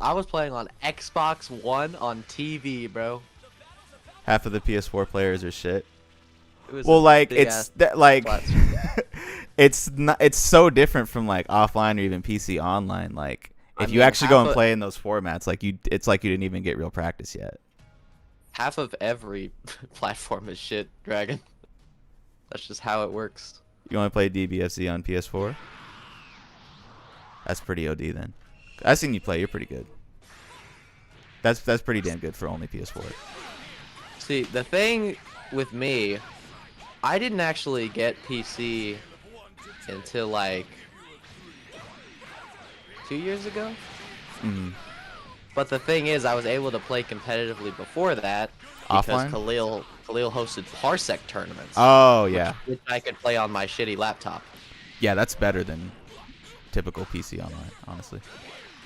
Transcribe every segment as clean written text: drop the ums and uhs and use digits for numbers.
I was playing on Xbox One on TV, bro. Half of the PS4 players are shit. It was Well, a like big ass like flat it's not. It's so different from like offline or even PC online. Like if you actually go and play in those formats, like it's like you didn't even get real practice yet. Half of every platform is shit, Dragon. That's just how it works. You only play DBFZ on PS4? That's pretty OD then. I've seen you play. You're pretty good. That's pretty damn good for only PS4. See, the thing with me, I didn't actually get PC until like 2 years ago. Mm-hmm. But the thing is, I was able to play competitively before that because Offline? Khalil hosted Parsec tournaments. Oh yeah. Which I could play on my shitty laptop. Yeah, that's better than typical PC online, honestly.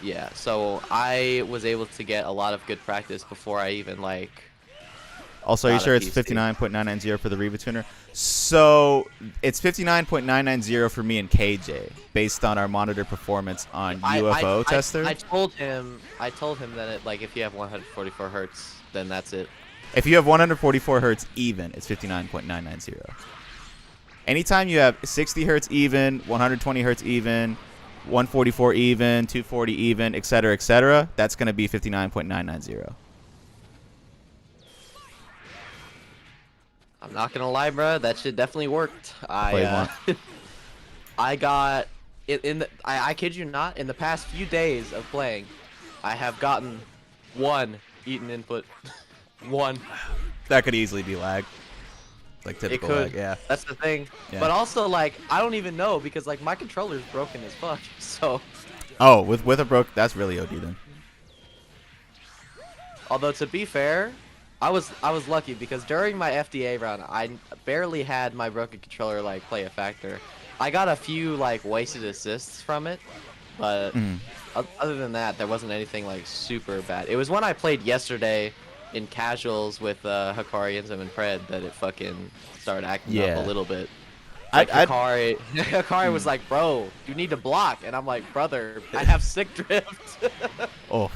Yeah, so I was able to get a lot of good practice before I even like. Also, are you sure it's 59.990 for the Reva tuner? So it's 59.990 for me and KJ, based on our monitor performance on UFO tester. I told him that if you have 144 hertz, then that's it. If you have 144 hertz even, it's 59.990. Anytime you have 60 hertz even, 120 hertz even, 144 even, 240 even, etc., that's going to be 59.990. I'm not gonna lie, bro. That shit definitely worked. I got it I kid you not. In the past few days of playing, I have gotten one eaten input. One. That could easily be lag. Like typical it could. lag, yeah. That's the thing. Yeah. But also, like, I don't even know because like my controller's broken as fuck. So. Oh, with a broke, that's really OD then. Although to be fair, I was lucky because during my FDA run, I barely had my broken controller like play a factor. I got a few like wasted assists from it, but other than that, there wasn't anything like super bad. It was when I played yesterday in casuals with Hikari and Pred that it fucking started acting up a little bit. Like Hikari was like, "Bro, you need to block," and I'm like, "Brother, I have sick drift." Oh.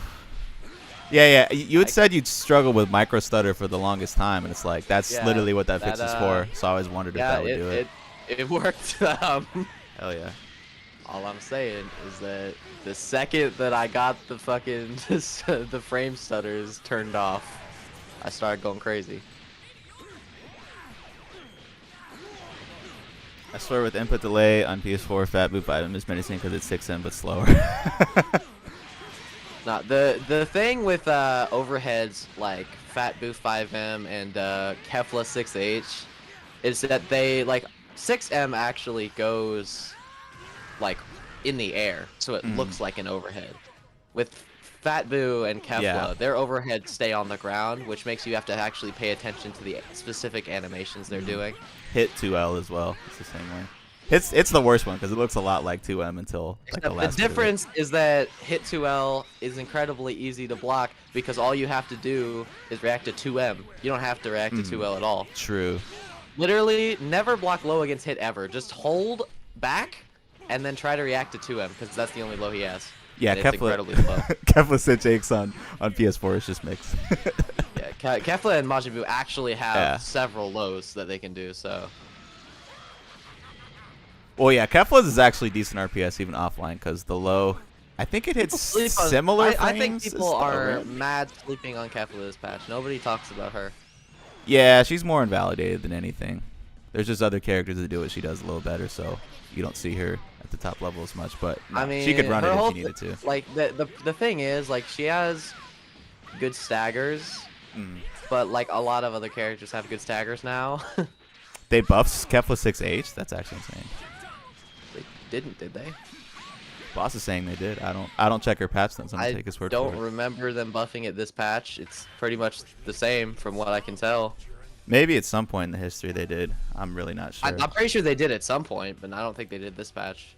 Yeah. You had said you'd struggle with micro stutter for the longest time, and it's like that's literally what that fix is for. So I always wondered if that would do it. It worked. Hell yeah. All I'm saying is that the second that I got the fucking the frame stutters turned off, I started going crazy. I swear with input delay on PS4, Fat Boop item is menacing because it's 6M but slower. Now, the thing with overheads like Fat Booth 5M and Kefla 6H is that they like 6M actually goes like in the air, so it looks like an overhead. With Fat Boo and Kefla, their overheads stay on the ground, which makes you have to actually pay attention to the specific animations they're doing. Hit 2L as well. It's the same way. It's the worst one because it looks a lot like 2M until like the last. The difference is that hit 2L is incredibly easy to block because all you have to do is react to 2M. You don't have to react to 2L at all. True. Literally, never block low against hit ever. Just hold back and then try to react to 2M because that's the only low he has. Yeah, Kefla Kefla 6H on PS4 is just mixed. Yeah, Kefla and Majin Buu actually have several lows that they can do. So. Well, yeah, Kefla's is actually decent RPS even offline because the low, I think it hits similar frames. I think people are mad sleeping on Kefla this patch. Nobody talks about her. Yeah, she's more invalidated than anything. There's just other characters that do what she does a little better, so you don't see her at the top level as much. But no, I mean, she could run it if she needed to. Like the thing is, like she has good staggers, but like a lot of other characters have good staggers now. They buffed Kefla 6H. That's actually insane. Did they? Boss is saying they did. I don't check her patch notes. I'm gonna take his word for it. I don't remember them buffing it this patch. It's pretty much the same from what I can tell. Maybe at some point in the history they did. I'm really not sure. I'm pretty sure they did at some point, but I don't think they did this patch.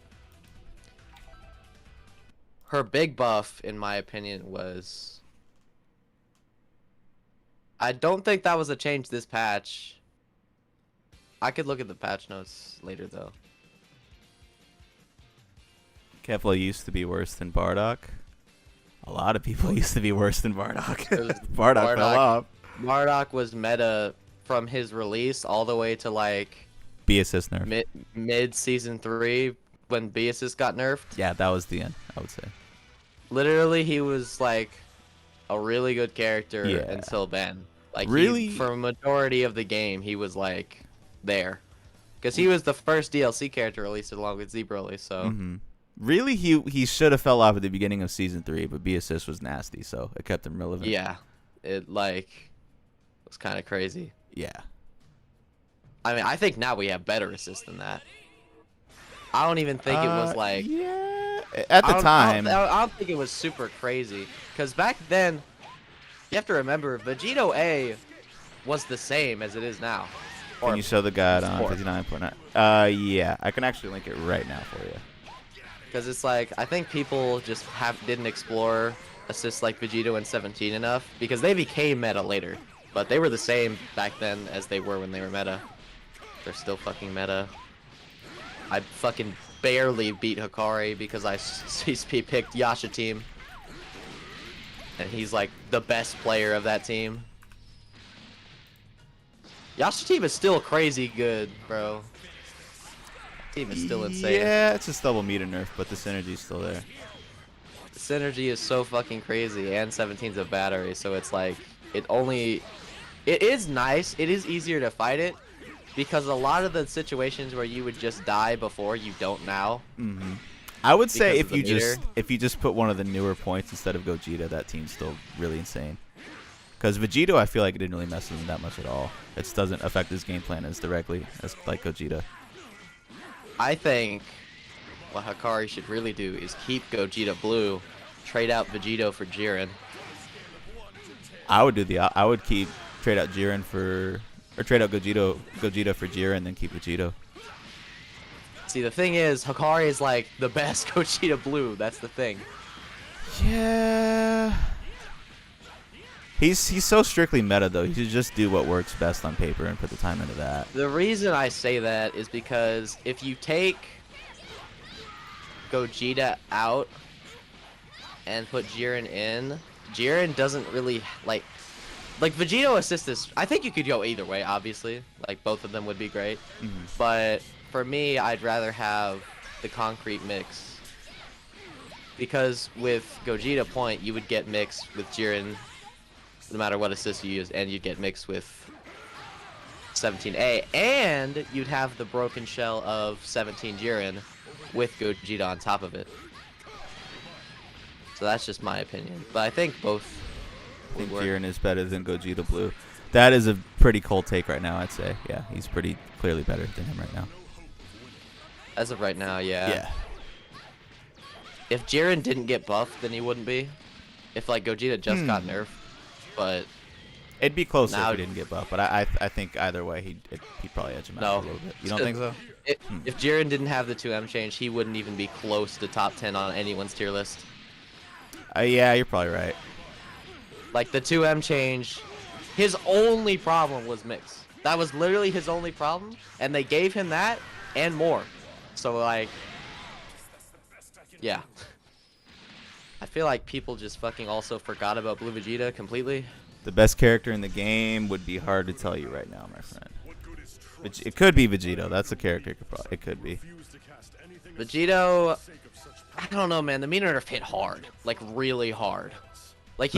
Her big buff, in my opinion, was... I don't think that was a change this patch. I could look at the patch notes later, though. Kefla used to be worse than Bardock. A lot of people used to be worse than Bardock. It was Bardock fell off. Bardock was meta from his release all the way to like B assist nerf. mid season 3 when B assist got nerfed. Yeah, that was the end, I would say. Literally, he was like a really good character Yeah. until then. Like Really? for a majority of the game, he was like there, because he was the first DLC character released along with Z Broly. So Really, he should have fell off at the beginning of season 3, but B assist was nasty, so it kept him relevant. yeah, it like was kind of crazy. Yeah. I mean, I think now we have better assists than that. I don't even think it was like. Yeah. At the time. I don't think it was super crazy, because back then, you have to remember, Vegito A was the same as it is now. Can you show the guide on 59.9? Yeah, I can actually link it right now for you. Because it's like, I think people just didn't explore assists like Vegito in 17 enough, because they became meta later. But they were the same back then as they were when they were meta. They're still fucking meta. I fucking barely beat Hikari because I CSP picked Yasha team. And he's like the best player of that team. Yasha team is still crazy good, bro. Team is still insane. Yeah, it's just double meter nerf, but the synergy's still there. The synergy is so fucking crazy, and 17's a battery, so it's like it is nice. It is easier to fight it because a lot of the situations where you would just die before, you don't now. I would say Because if you just put one of the newer points instead of Gogeta, that team's still really insane. Because Vegito, I feel like it didn't really mess with him that much at all. It doesn't affect his game plan as directly as like Gogeta. I think what Hikari should really do is keep Gogeta blue, trade out Vegito for Jiren. I would trade out Jiren for, or trade out Gogeta for Jiren, then keep Vegito. See, the thing is, Hikari is like the best Gogeta blue. That's the thing. Yeah. He's so strictly meta though. He should just do what works best on paper and put the time into that. The reason I say that is because if you take Gogeta out and put Jiren in, Jiren doesn't really like Vegito assist is. I think you could go either way. Obviously, like both of them would be great. But for me, I'd rather have the concrete mix, because with Gogeta point, you would get mixed with Jiren no matter what assist you use, and you'd get mixed with 17A, and you'd have the broken shell of 17 Jiren with Gogeta on top of it. So that's just my opinion, but I think both I think would work. Jiren is better than Gogeta blue. That is a pretty cold take right now, I'd say. Yeah, he's pretty clearly better than him right now. As of right now, yeah. Yeah. If Jiren didn't get buffed, then he wouldn't be. If like Gogeta just got nerfed, but It'd be closer now if he didn't get buffed, but I think either way he'd probably edge him out a little bit. You don't think so? If Jiren didn't have the 2M change, he wouldn't even be close to top 10 on anyone's tier list. Yeah, you're probably right. Like the 2M change, his only problem was mix. That was literally his only problem, and they gave him that and more. So like, yeah. I feel like people just fucking also forgot about Blue Vegeta completely. The best character in the game would be hard to tell you right now, my friend. It could be Vegito. That's a character. It could be. Vegito, I don't know, man. The meter nerf hit hard, like really hard. Like he's